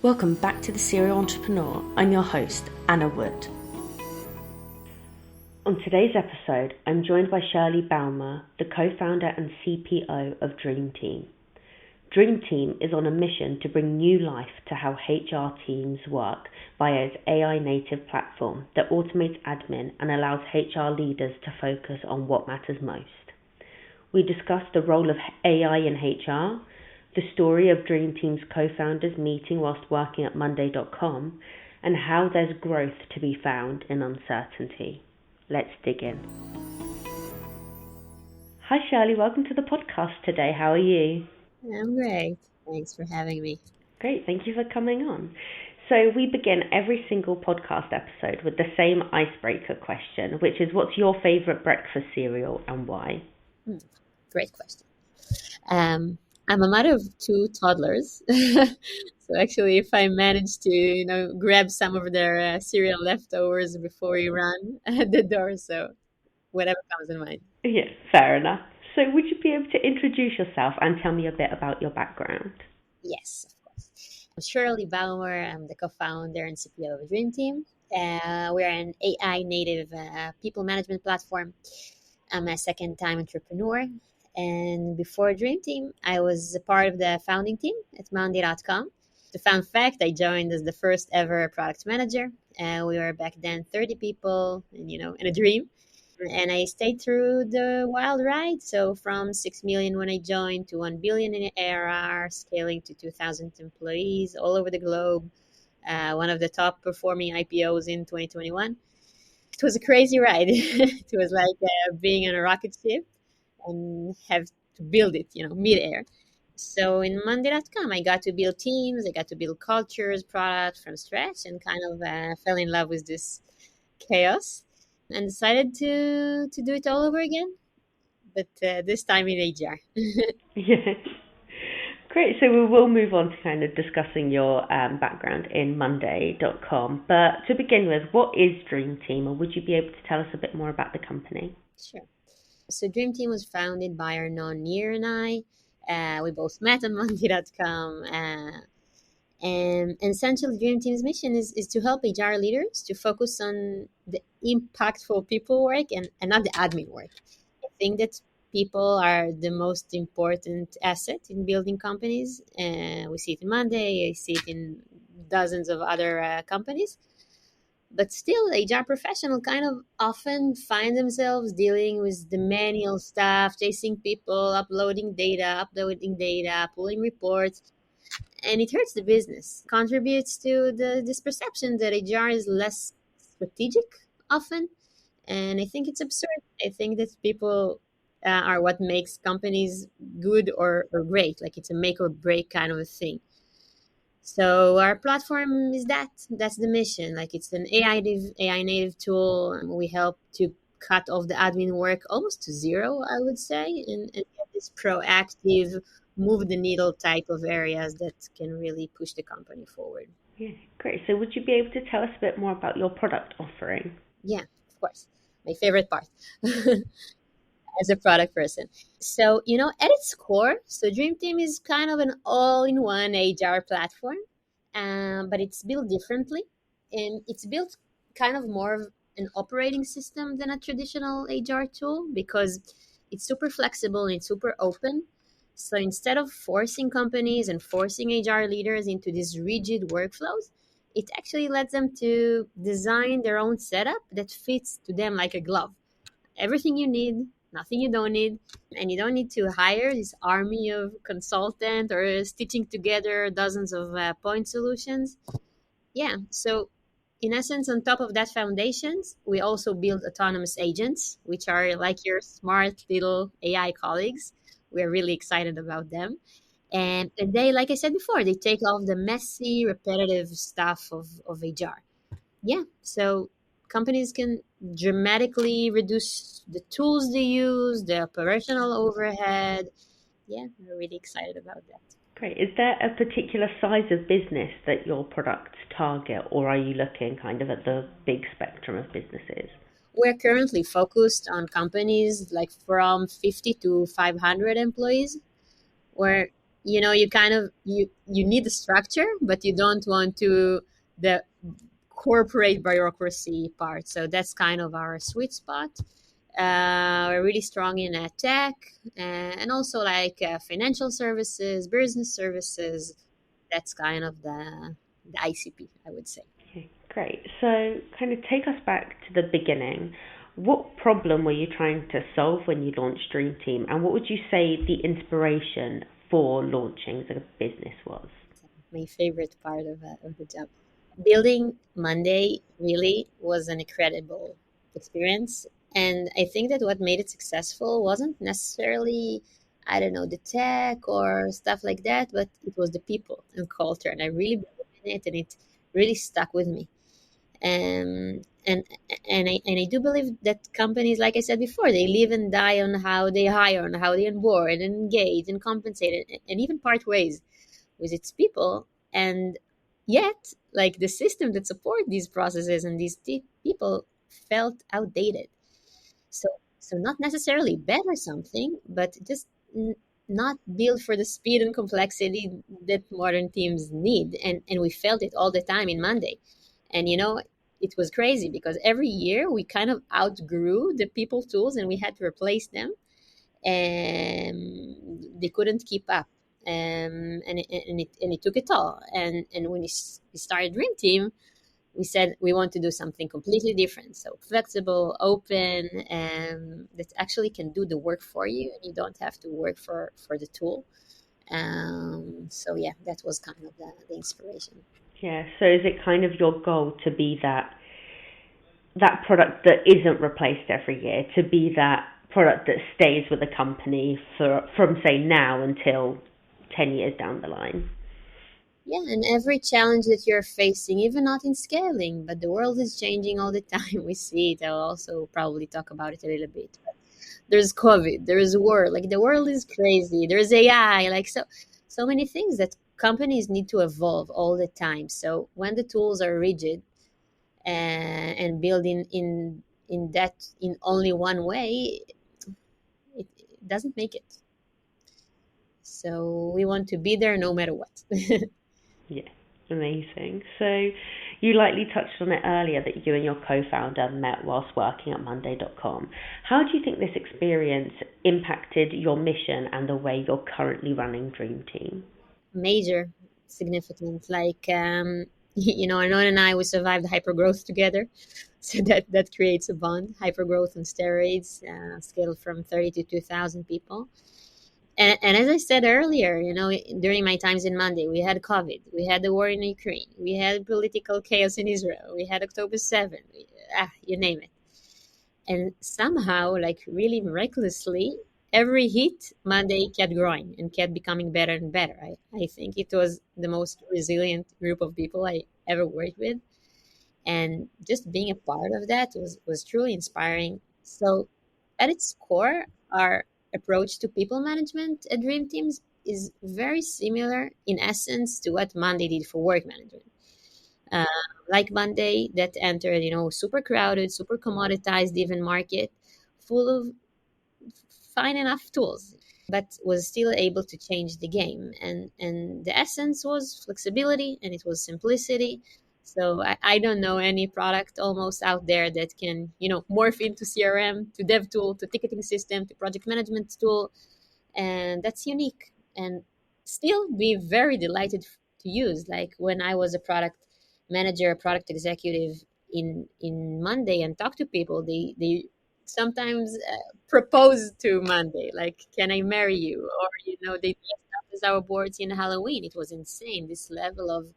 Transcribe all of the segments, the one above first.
Welcome back to The Serial Entrepreneur. I'm your host, Anna Wood. On today's episode, I'm joined by Shirley Baumer, the co-founder and CPO of DreamTeam. DreamTeam is on a mission to bring new life to how HR teams work via its AI-native platform that automates admin and allows HR leaders to focus on what matters most. We discussed the role of AI in HR, the story of DreamTeam's co-founders meeting whilst working at Monday.com, and how there's growth to be found in uncertainty. Let's dig in. Hi Shirley, welcome to the podcast today. How are you? I'm great. Thanks for having me. Great, thank you for coming on. So we begin every single podcast episode with the same icebreaker question, which is, what's your favorite breakfast cereal and why? Great question. I'm a mother of two toddlers. So actually, if I manage to, grab some of their cereal leftovers before we run at the door, so whatever comes in mind. Yeah, fair enough. So would you be able to introduce yourself and tell me a bit about your background? Yes, of course. I'm Shirley Baumer. I'm the co-founder and CPO of DreamTeam. We're an AI native people management platform. I'm a second-time entrepreneur. And before DreamTeam, I was a part of the founding team at Monday.com. The fun fact, I joined as the first ever product manager. We were back then 30 people, in a dream. And I stayed through the wild ride. So from 6 million when I joined to 1 billion in ARR, scaling to 2,000 employees all over the globe. One of the top performing IPOs in 2021. It was a crazy ride. It was like being on a rocket ship and have to build it, mid-air. So in Monday.com, I got to build teams, I got to build cultures, products from scratch, and kind of fell in love with this chaos and decided to do it all over again, but this time in HR. Yeah. Great. So we will move on to kind of discussing your background in Monday.com. But to begin with, what is DreamTeam, or would you be able to tell us a bit more about the company? Sure. So DreamTeam was founded by Arnaud Nier and I. We both met on Monday.com. And essentially, DreamTeam's mission is to help HR leaders to focus on the impactful people work and not the admin work. I think that people are the most important asset in building companies. We see it in Monday. I see it in dozens of other companies. But still, HR professionals kind of often find themselves dealing with the manual stuff, chasing people, uploading data, pulling reports, and it hurts the business. Contributes to this perception that HR is less strategic often, and I think it's absurd. I think that people are what makes companies good or great, like it's a make or break kind of a thing. So our platform is that's the mission. Like it's an AI native tool. We help to cut off the admin work almost to zero, I would say, and get this proactive, move the needle type of areas that can really push the company forward. Yeah, great. So would you be able to tell us a bit more about your product offering? Yeah, of course. My favorite part. As a product person. So, at its core, so DreamTeam is kind of an all-in-one HR platform, but it's built differently. And it's built kind of more of an operating system than a traditional HR tool because it's super flexible and it's super open. So instead of forcing companies and forcing HR leaders into these rigid workflows, it actually lets them to design their own setup that fits to them like a glove. Everything you need, nothing you don't need, and you don't need to hire this army of consultants or stitching together dozens of point solutions. Yeah, so in essence, on top of that foundations, we also build autonomous agents, which are like your smart little AI colleagues. We're really excited about them. And they, like I said before, they take off the messy, repetitive stuff of HR. Yeah, so companies can dramatically reduce the tools they use, the operational overhead. Yeah, we're really excited about that. Great. Is there a particular size of business that your products target, or are you looking kind of at the big spectrum of businesses? We're currently focused on companies like from 50 to 500 employees, where you kind of you need the structure, but you don't want to the corporate bureaucracy part. So that's kind of our sweet spot. We're really strong in tech, and also like financial services, business services. That's kind of the ICP, I would say. Okay, great. So, kind of take us back to the beginning. What problem were you trying to solve when you launched Dream Team, and what would you say the inspiration for launching the business was? My favorite part of the job. Building Monday really was an incredible experience. And I think that what made it successful wasn't necessarily, I don't know, the tech or stuff like that, but it was the people and culture. And I really believe in it, and it really stuck with me. Um, and and I do believe that companies, like I said before, they live and die on how they hire, on how they onboard and engage and compensate, and even part ways with its people. And yet, like the system that support these processes and these people felt outdated. So so not necessarily better something, but just not built for the speed and complexity that modern teams need. And we felt it all the time in Monday. And it was crazy because every year we kind of outgrew the people tools and we had to replace them, and they couldn't keep up. And it took it all. And when we started Dream Team, we said we want to do something completely different. So flexible, open, and that actually can do the work for you, and you don't have to work for the tool. So yeah, that was kind of the inspiration. Yeah, so is it kind of your goal to be that product that isn't replaced every year, to be that product that stays with the company from say now until 10 years down the line? Yeah, and every challenge that you're facing, even not in scaling, but the world is changing all the time. We see it. I'll also probably talk about it a little bit. There's COVID, there's war, like the world is crazy. There's AI, like so many things that companies need to evolve all the time. So when the tools are rigid and built in only one way, it doesn't make it. So we want to be there no matter what. Yeah, amazing. So you likely touched on it earlier that you and your co-founder met whilst working at Monday.com. How do you think this experience impacted your mission and the way you're currently running Dream Team? Major significant, like Arnon and I, we survived hypergrowth together. So that creates a bond. Hypergrowth on steroids, scaled from 30 to 2,000 people. And as I said earlier, during my times in Monday, we had COVID, we had the war in Ukraine, we had political chaos in Israel, we had October 7th, you name it. And somehow, like really miraculously, every hit Monday kept growing and kept becoming better and better. I think it was the most resilient group of people I ever worked with. And just being a part of that was truly inspiring. So at its core, our approach to people management at Dream Teams is very similar in essence to what Monday did for work management. Uh, like Monday, that entered, super crowded, super commoditized, even market, full of fine enough tools, but was still able to change the game. And the essence was flexibility and it was simplicity. So I don't know any product almost out there that can, morph into CRM, to dev tool, to ticketing system, to project management tool. And that's unique and still be very delighted to use. Like when I was a product manager, a product executive in Monday and talk to people, they sometimes propose to Monday, like, can I marry you? Or, they dressed up as our boards in Halloween. It was insane, this level of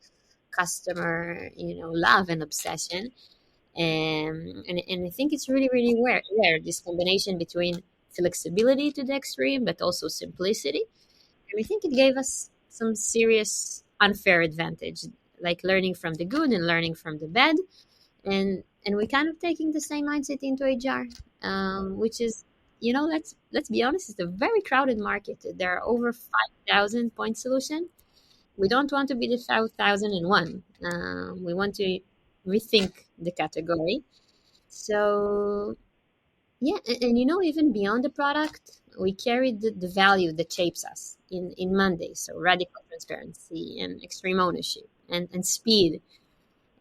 customer, love and obsession. And I think it's really, really rare, this combination between flexibility to the extreme, but also simplicity. And we think it gave us some serious unfair advantage, like learning from the good and learning from the bad. And we kind of taking the same mindset into HR, which is, let's be honest, it's a very crowded market. There are over 5,000 point solution. We don't want to be the 5,001. We want to rethink the category. So Yeah, and even beyond the product, we carry the value that shapes us in Monday. So radical transparency and extreme ownership and speed.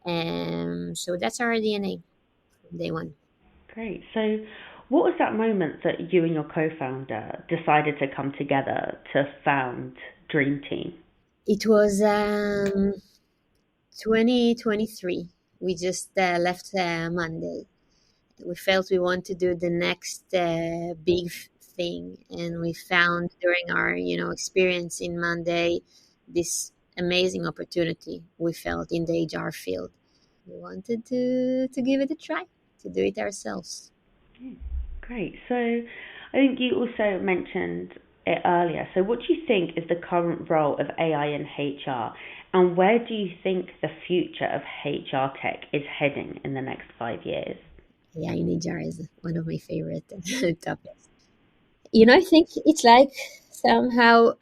So that's our DNA from day one. Great. So, what was that moment that you and your co-founder decided to come together to found Dream Team? It was 2023. We just left Monday. We felt we want to do the next big thing, and we found during our experience in Monday this amazing opportunity we felt in the HR field. We wanted to give it a try, to do it ourselves. Great. So, I think you also mentioned it earlier. So, what do you think is the current role of AI in HR, and where do you think the future of HR tech is heading in the next 5 years? Yeah, in HR is one of my favorite topics. I think it's like somehow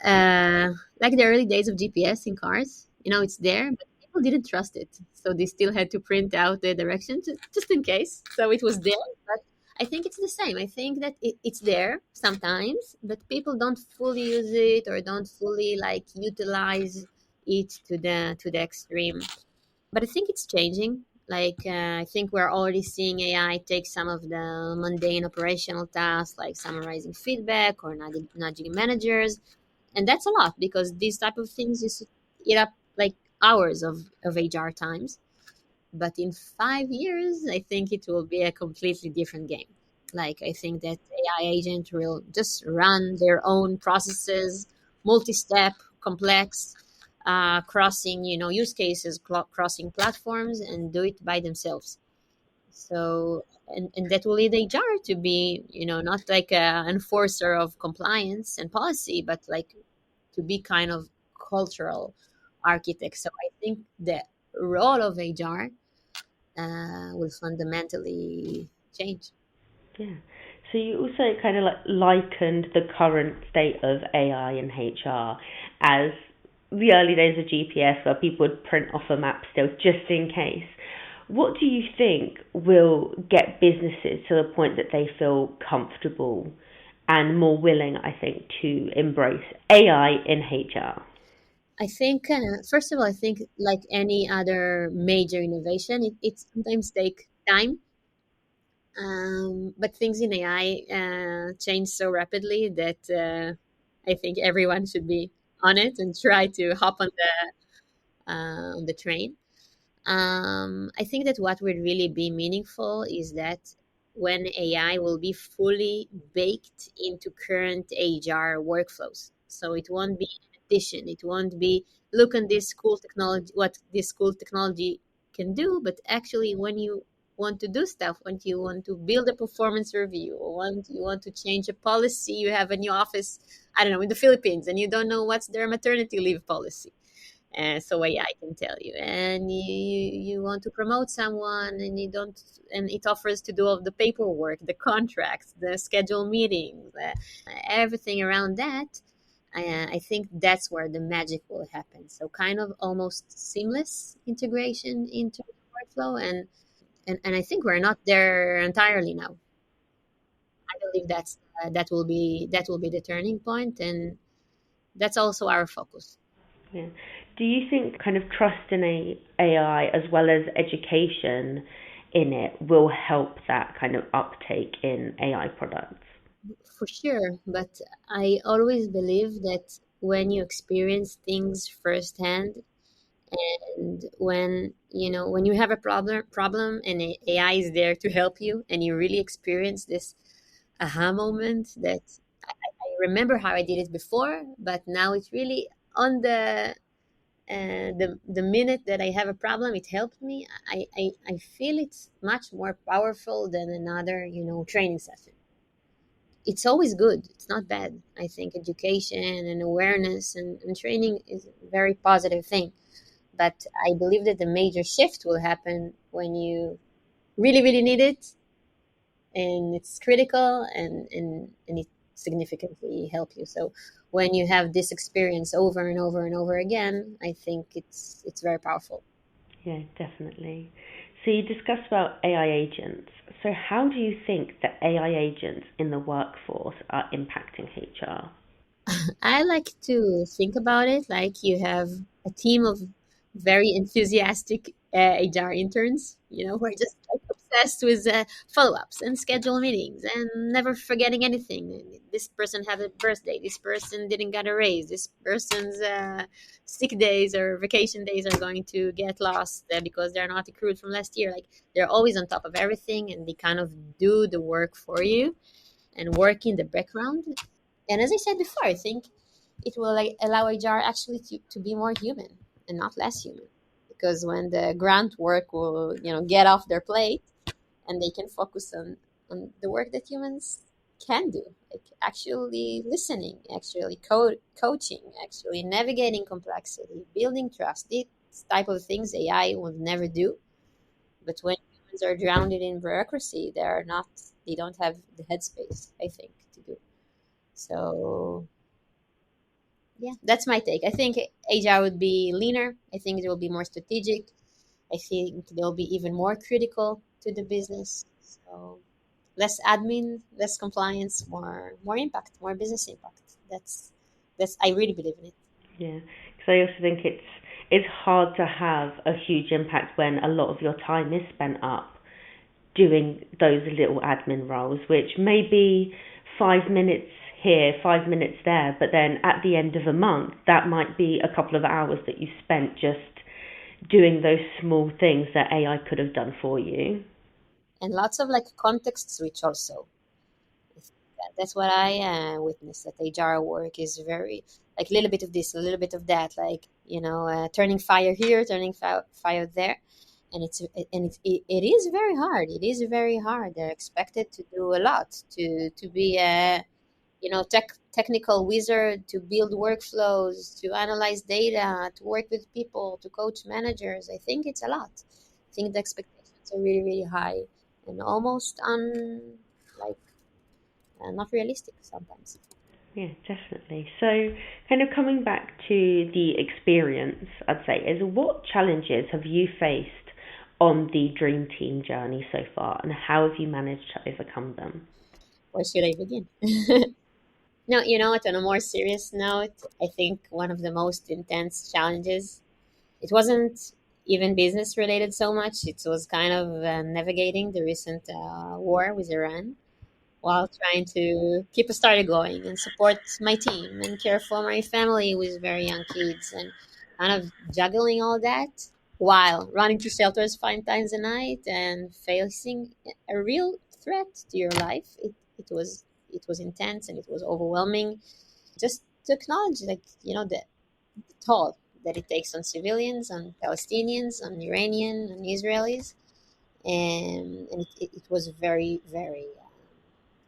like the early days of GPS in cars. It's there, but people didn't trust it, so they still had to print out the directions just in case. So it was there, but I think it's the same. I think that it's there sometimes, but people don't fully use it or don't fully like utilize it to the extreme. But I think it's changing. I think we're already seeing AI take some of the mundane operational tasks, like summarizing feedback or nudging managers, and that's a lot because these type of things just eat up like hours of HR times. But in 5 years, I think it will be a completely different game. I think that AI agent will just run their own processes, multi-step, complex, crossing, use cases, crossing platforms, and do it by themselves. So, and that will lead HR to be, not like an enforcer of compliance and policy, but like to be kind of cultural architect. So I think the role of HR will fundamentally change. Yeah. So you also kind of like likened the current state of AI in HR as the early days of GPS where people would print off a map still just in case. What do you think will get businesses to the point that they feel comfortable and more willing, I think, to embrace AI in HR? I think, first of all, I think like any other major innovation, it sometimes take time. But things in AI change so rapidly that I think everyone should be on it and try to hop on the train. I think that what would really be meaningful is that when AI will be fully baked into current HR workflows. So it won't be an addition. It won't be look at this cool technology, what this cool technology can do, but actually when you want to do stuff, when you want to build a performance review, or when you want to change a policy, you have a new office, I don't know, in the Philippines, and you don't know what's their maternity leave policy, so AI can tell you. And you want to promote someone, and you don't, and it offers to do all the paperwork, the contracts, the schedule meetings, everything around that. I think that's where the magic will happen. So kind of almost seamless integration into the workflow, and I think we're not there entirely now. I believe that will be the turning point, and that's also our focus. Yeah. Do you think kind of trust in AI as well as education in it will help that kind of uptake in AI products? For sure, but I always believe that when you experience things firsthand, and when you have a problem and AI is there to help you, and you really experience this aha moment that I remember how I did it before, but now it's really on the minute that I have a problem, it helped me. I feel it's much more powerful than another training session. It's always good. It's not bad. I think education and awareness and training is a very positive thing. But I believe that the major shift will happen when you really, really need it, and it's critical, and it significantly help you. So when you have this experience over and over and over again, I think it's very powerful. Yeah, definitely. So you discussed about AI agents. So how do you think that AI agents in the workforce are impacting HR? I like to think about it like you have a team of very enthusiastic HR interns, who are just like obsessed with follow-ups and schedule meetings and never forgetting anything. This person had a birthday. This person didn't get a raise. This person's sick days or vacation days are going to get lost because they're not accrued from last year. Like they're always on top of everything and they kind of do the work for you and work in the background. And as I said before, I think it will like allow HR actually to be more human and not less human. Because when the grunt work will, get off their plate and they can focus on the work that humans can do, like actually listening, actually coaching, actually navigating complexity, building trust, these type of things AI will never do. But when humans are drowned in bureaucracy, they don't have the headspace, I think, to do. So yeah, that's my take. I think HR would be leaner. I think it will be more strategic. I think they'll be even more critical to the business. So less admin, less compliance, more impact, more business impact. That's I really believe in it. Yeah, because I also think it's hard to have a huge impact when a lot of your time is spent up doing those little admin roles, which may be 5 minutes here, 5 minutes there, but then at the end of a month, that might be a couple of hours that you spent just doing those small things that AI could have done for you. And lots of like context switch also. That's what I witnessed. That HR work is very like a little bit of this, a little bit of that, like turning fire here, turning fire there, and it is very hard. It is very hard. They're expected to do a lot to be a technical wizard, to build workflows, to analyze data, to work with people, to coach managers. I think it's a lot. I think the expectations are really really high and almost like not realistic sometimes. Yeah, definitely. So, kind of coming back to the experience, I'd say, is what challenges have you faced on the Dream Team journey so far, and how have you managed to overcome them? Where should I begin? No, you know what? On a more serious note, I think one of the most intense challenges, it wasn't even business related so much. It was kind of navigating the recent war with Iran while trying to keep a starter going and support my team and care for my family with very young kids and kind of juggling all that while running to shelters 5 times a night and facing a real threat to your life. It was intense and it was overwhelming. Just to acknowledge, like the toll that it takes on civilians, on Palestinians, on Iranian, on Israelis, and it was very very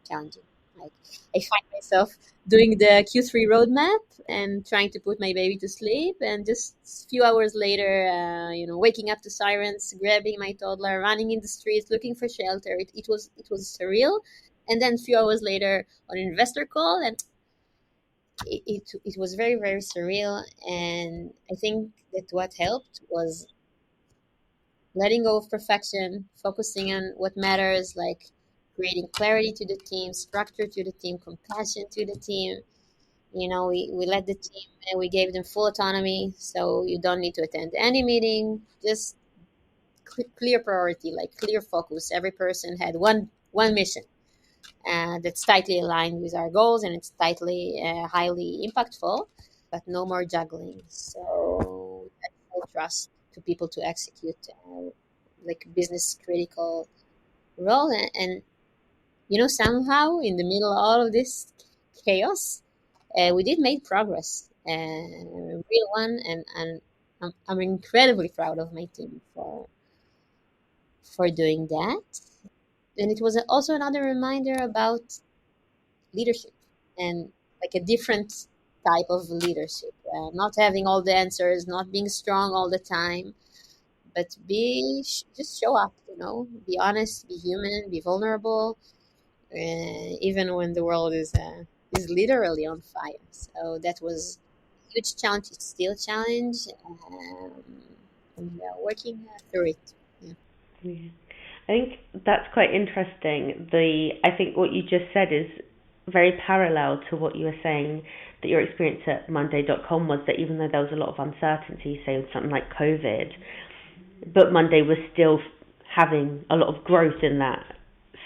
challenging. Like I find myself doing the Q3 roadmap and trying to put my baby to sleep, and just a few hours later, waking up to sirens, grabbing my toddler, running in the streets, looking for shelter. It was surreal, and then a few hours later, on an investor call, and it was very very surreal. And I think that what helped was letting go of perfection, focusing on what matters, like creating clarity to the team, structure to the team, compassion to the team. We let the team and we gave them full autonomy, so you don't need to attend any meeting. Just clear priority, like clear focus. Every person had one mission that's tightly aligned with our goals, and it's tightly, highly impactful, but no more juggling. So that's full trust to people to execute like business critical role. And somehow in the middle of all of this chaos, we did make progress, real one, and I'm incredibly proud of my team for doing that. And it was also another reminder about leadership and like a different type of leadership, not having all the answers, not being strong all the time, but just show up, be honest, be human, be vulnerable, even when the world is literally on fire. So that was a huge challenge. It's still a challenge, and working through it. Yeah. Yeah. I think that's quite interesting. I think what you just said is very parallel to what you were saying, that your experience at Monday.com was that even though there was a lot of uncertainty, say with something like COVID, but Monday was still having a lot of growth in that.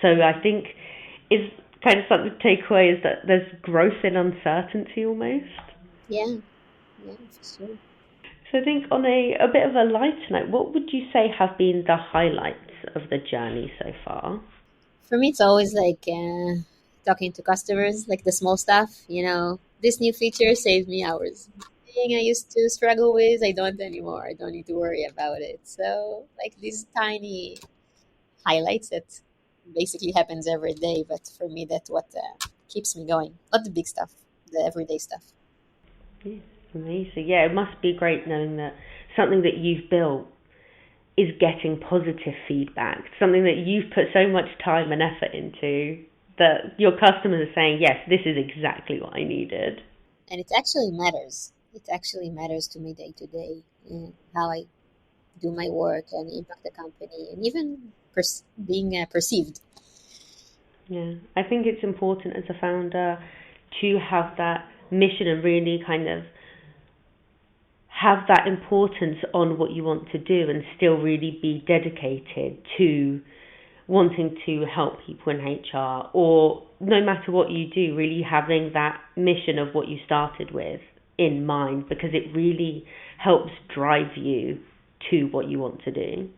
So I think is kind of something to take away is that there's growth in uncertainty almost. Yeah, yeah, for sure. So I think on a bit of a lighter note, what would you say have been the highlights of the journey so far? For me, it's always like talking to customers, like the small stuff. This new feature saved me hours. Thing I used to struggle with, I don't anymore. I don't need to worry about it. So, like these tiny highlights that basically happens every day, but for me, that's what keeps me going. Not the big stuff, the everyday stuff. Yeah, amazing. Yeah, it must be great knowing that something that you've built is getting positive feedback, something that you've put so much time and effort into, that your customers are saying, yes, this is exactly what I needed. And it actually matters. It actually matters to me day to day, how I do my work and impact the company, and even being perceived. Yeah, I think it's important as a founder to have that mission and really kind of have that importance on what you want to do and still really be dedicated to wanting to help people in HR, or no matter what you do, really having that mission of what you started with in mind, because it really helps drive you to what you want to do.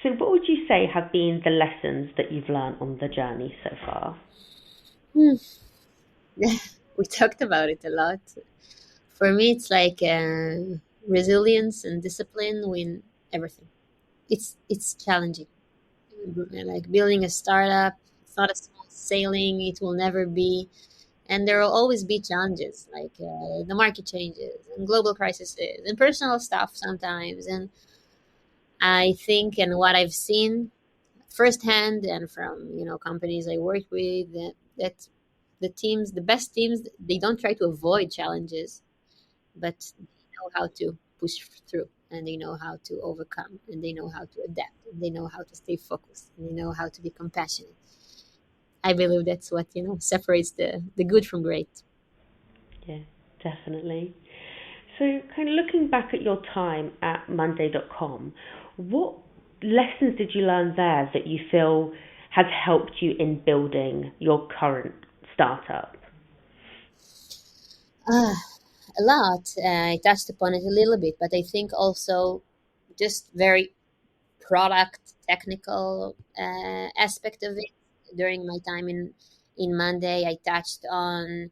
So what would you say have been the lessons that you've learned on the journey so far? Hmm. We talked about it a lot. For me, it's like resilience and discipline win everything. It's challenging. Like building a startup, it's not a small sailing. It will never be, and there will always be challenges. Like the market changes and global crises and personal stuff sometimes. And I think, and what I've seen firsthand and from companies I work with, that the best teams, they don't try to avoid challenges, but they know how to push through, and they know how to overcome, and they know how to adapt, and they know how to stay focused, and they know how to be compassionate. I believe that's what separates the good from great. Yeah, definitely. So, kind of looking back at your time at Monday.com, what lessons did you learn there that you feel has helped you in building your current startup? Ah, a lot. I touched upon it a little bit, but I think also just very product technical aspect of it. During my time in Monday, I touched on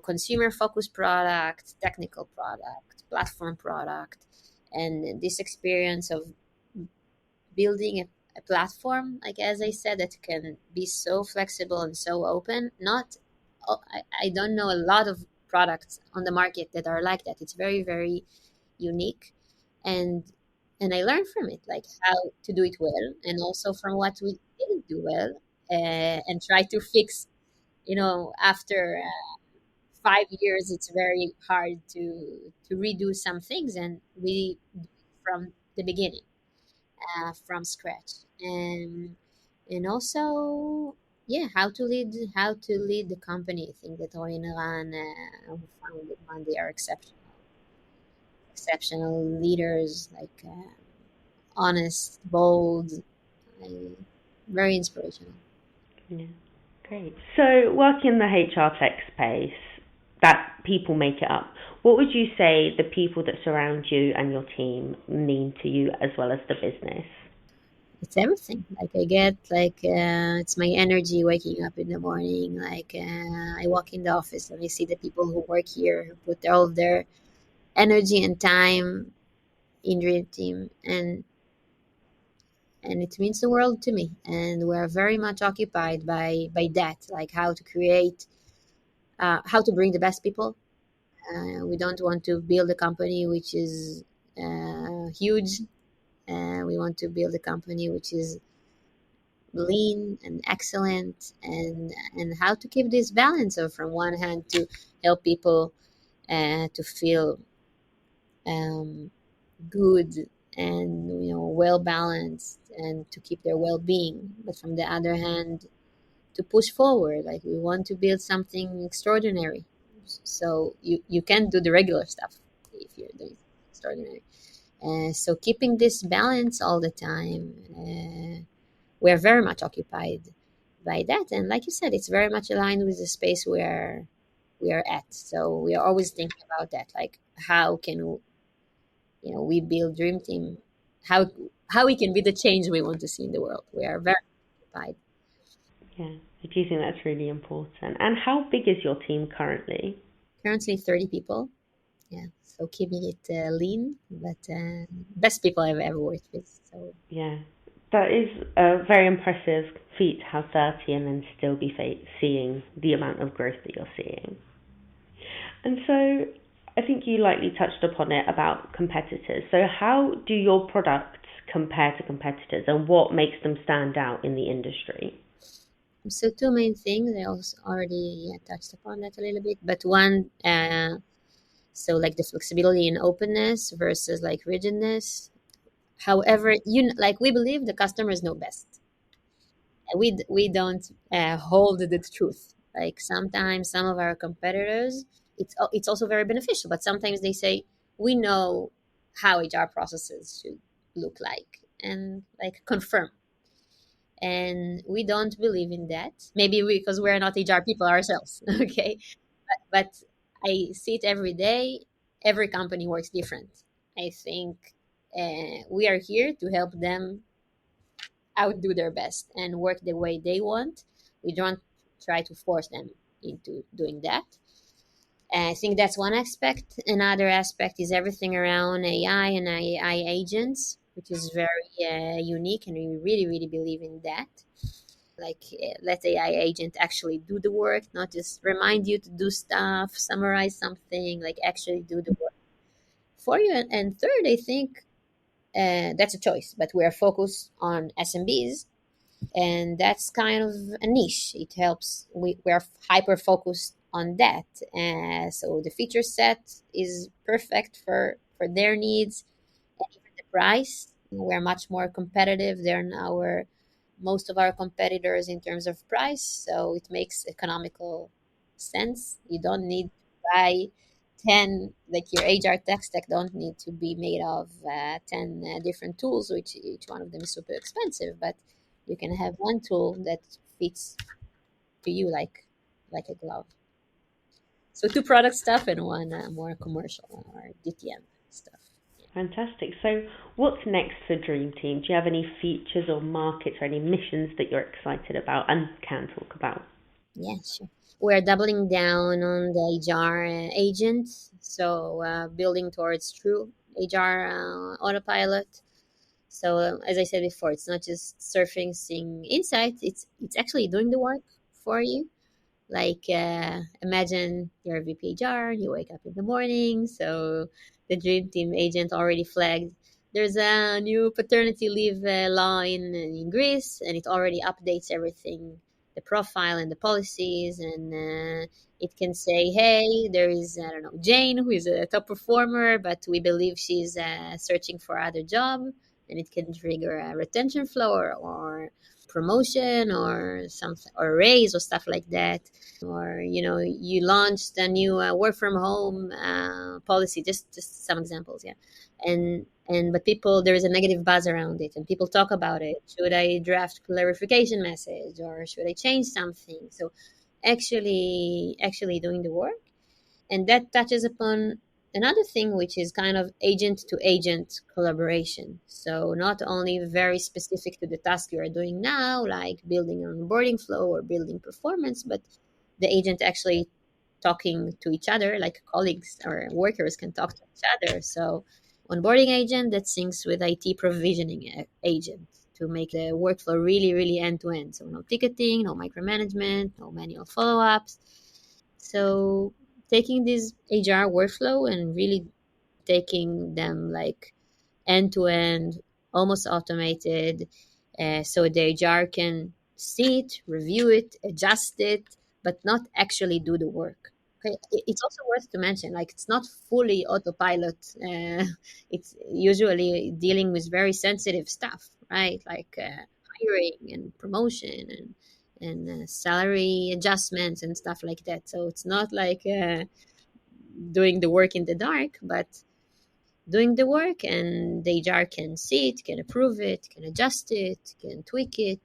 consumer focused product, technical product, platform product, and this experience of building a platform, like as I said, that can be so flexible and so open. Not I don't know a lot of products on the market that are like that. It's very, very unique, and I learned from it, like how to do it well, and also from what we didn't do well, and try to fix. After 5 years, it's very hard to redo some things, and we do it from the beginning, from scratch, and also, yeah, how to lead the company. I think that Roy and Ran, who founded Monday, are exceptional leaders, like honest, bold, and very inspirational. Yeah, great. So, working in the HR tech space, that people make it up. What would you say the people that surround you and your team mean to you as well as the business? It's everything. Like I get like it's my energy waking up in the morning. Like I walk in the office and I see the people who work here who put all of their energy and time in Dream Team, and it means the world to me. And we're very much occupied by that, like how to create, how to bring the best people. We don't want to build a company which is huge. We want to build a company which is lean and excellent, and how to keep this balance of, from one hand, to help people to feel um, good and well balanced, and to keep their well-being, but from the other hand, to push forward. Like we want to build something extraordinary. So you can't do the regular stuff if you're doing extraordinary. So keeping this balance all the time, we're very much occupied by that. And like you said, it's very much aligned with the space where we are at. So we are always thinking about that, like how can we build Dream Team, how how we can be the change we want to see in the world. We are very occupied. Yeah, I do think that's really important. And how big is your team currently? Currently 30 people. Yeah, so keeping it lean, but best people I've ever worked with. So Yeah, that is a very impressive feat to have 30 and then still be seeing the amount of growth that you're seeing. And so I think you lightly touched upon it about competitors. So, how do your products compare to competitors and what makes them stand out in the industry? two main things. I also already touched upon that a little bit, but one, so like the flexibility and openness versus like rigidness. However, like we believe the customers know best. We don't hold the truth. Like sometimes some of our competitors, it's also very beneficial, but sometimes they say we know how HR processes should look like and like confirm, and we don't believe in that. Maybe because we're not HR people ourselves, okay? But I see it every day. Every company works different. I think we are here to help them outdo their best and work the way they want. We don't try to force them into doing that. And I think that's one aspect. Another aspect is everything around AI and AI agents, which is very unique, and we really, really believe in that. Like, let AI agent actually do the work, not just remind you to do stuff, summarize something, like actually do the work for you. And third, I think that's a choice, but we are focused on SMBs, and that's kind of a niche. It helps. We are hyper focused on that, so the feature set is perfect for their needs, and even the price. We're much more competitive than our most of our competitors in terms of price, so it makes economical sense. You don't need to buy 10, like your HR tech stack don't need to be made of 10 different tools, which each one of them is super expensive, but you can have one tool that fits to you like a glove. So two product stuff and one more commercial or DTM stuff. Fantastic. So, what's next for Dream Team? Do you have any features or markets or any missions that you're excited about and can talk about? Yeah, sure. We're doubling down on the HR agent, so building towards true HR autopilot. So as I said before, it's not just surfacing insights; it's actually doing the work for you. Like imagine you're a VPHR, you wake up in the morning, so the Dream Team agent already flagged there's a new paternity leave law in Greece, and it already updates everything, the profile and the policies, and it can say, hey, there is, I don't know, Jane, who is a top performer, but we believe she's searching for other job, and it can trigger a retention flow or promotion or something or raise or stuff like that, or you launched a new work from home policy, just some examples, yeah. And but people, there is a negative buzz around it and people talk about it. Should I draft clarification message or should I change something? So actually doing the work. And that touches upon another thing, which is kind of agent to agent collaboration. So not only very specific to the task you are doing now, like building an onboarding flow or building performance, but the agent actually talking to each other, like colleagues or workers can talk to each other. So onboarding agent that syncs with IT provisioning agent to make the workflow really, really end to end. So no ticketing, no micromanagement, no manual follow-ups. So taking this HR workflow and really taking them like end to end, almost automated, so the HR can see it, review it, adjust it, but not actually do the work. Okay, it's also worth to mention, like it's not fully autopilot. It's usually dealing with very sensitive stuff, right? Like hiring and promotion and salary adjustments and stuff like that. So it's not like doing the work in the dark, but doing the work, and the HR can see it, can approve it, can adjust it, can tweak it,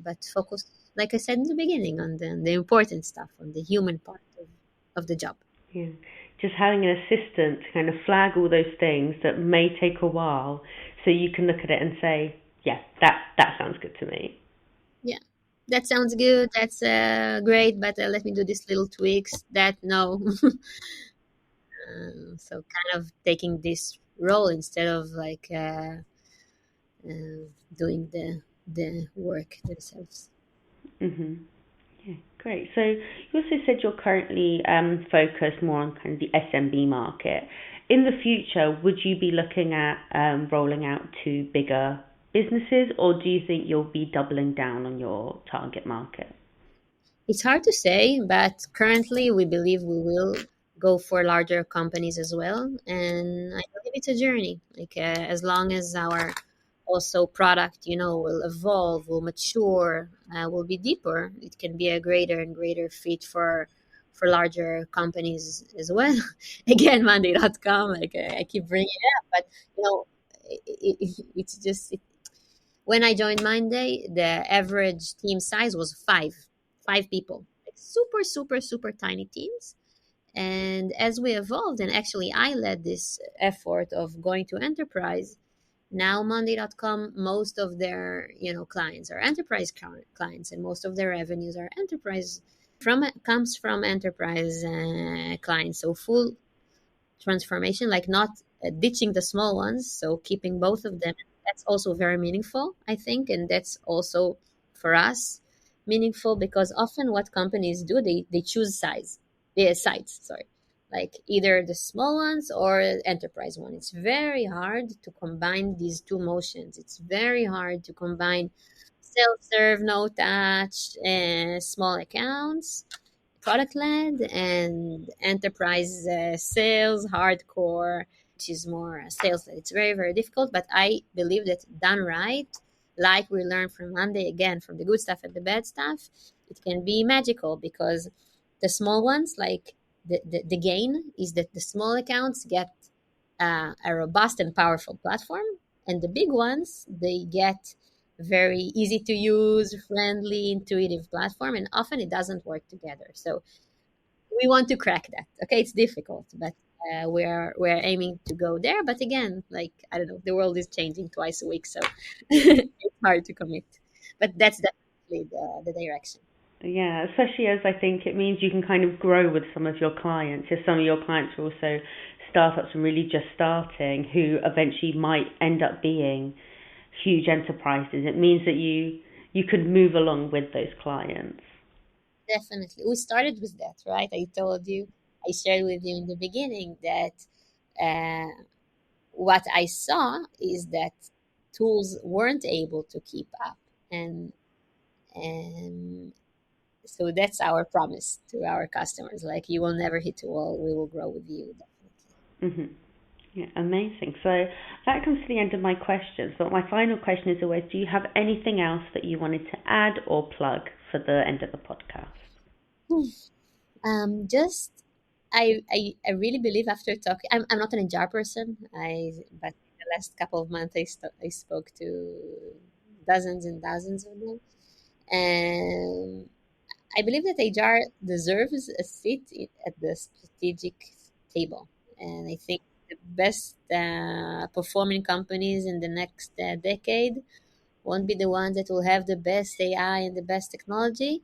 but focus, like I said in the beginning, on the important stuff, on the human part of the job. Yeah. Just having an assistant to kind of flag all those things that may take a while so you can look at it and say, yeah, that sounds good to me. Yeah, that sounds good. That's great, but let me do these little tweaks. That no. So kind of taking this role instead of like doing the work themselves. hmm Yeah, great. So you also said you're currently focused more on kind of the SMB market. In the future, would you be looking at rolling out to bigger businesses, or do you think you'll be doubling down on your target market? It's hard to say, but currently we believe we will go for larger companies as well. And I believe it's a journey. Like as long as our also product, will evolve, will mature, will be deeper, it can be a greater and greater fit for larger companies as well. Again, Monday.com, like I keep bringing it up, but it's just when I joined Monday, the average team size was five people, like super, super, super tiny teams. And as we evolved, and actually I led this effort of going to enterprise, now Monday.com, most of their clients are enterprise clients, and most of their revenues are enterprise from comes from enterprise clients. So full transformation, like not ditching the small ones, so keeping both of them. That's also very meaningful, I think, and that's also for us meaningful because often what companies do, they choose sites, sorry, like either the small ones or enterprise one. It's very hard to combine these two motions. It's very hard to combine self-serve, no touch, small accounts, product led, and enterprise sales hardcore, which is more sales led. It's very, very difficult, but I believe that done right, like we learned from Monday, again, from the good stuff and the bad stuff, it can be magical because the small ones, like the gain is that the small accounts get a robust and powerful platform, and the big ones, they get very easy to use, friendly, intuitive platform, and often it doesn't work together. So we want to crack that. Okay, it's difficult, but we're aiming to go there. But again, like I don't know, the world is changing twice a week, so it's hard to commit. But that's definitely the direction. Yeah, especially as I think it means you can kind of grow with some of your clients. If some of your clients are also startups and really just starting, who eventually might end up being huge enterprises, it means that you could move along with those clients. Definitely, we started with that, right? I told you, I shared with you in the beginning that what I saw is that tools weren't able to keep up, and and so that's our promise to our customers. Like you will never hit a wall. We will grow with you. Definitely. hmm Yeah, amazing. So that comes to the end of my questions. But my final question is always, do you have anything else that you wanted to add or plug for the end of the podcast? Just I really believe after talking, I'm not an HR person. But the last couple of months I spoke to dozens and dozens of them, and I believe that HR deserves a seat at the strategic table. And I think the best performing companies in the next decade won't be the ones that will have the best AI and the best technology.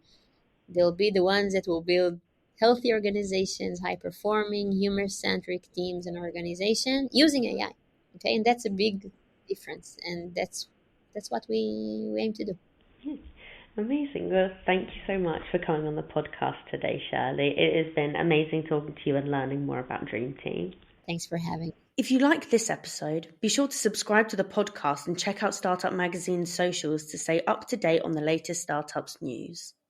They'll be the ones that will build healthy organizations, high performing, human centric teams and organization using AI. Okay, and that's a big difference, and that's what we aim to do. Yes. Amazing. Well, thank you so much for coming on the podcast today, Shirley. It has been amazing talking to you and learning more about Dream Team. Thanks for having me. If you liked this episode, be sure to subscribe to the podcast and check out Startup Magazine's socials to stay up to date on the latest startups news.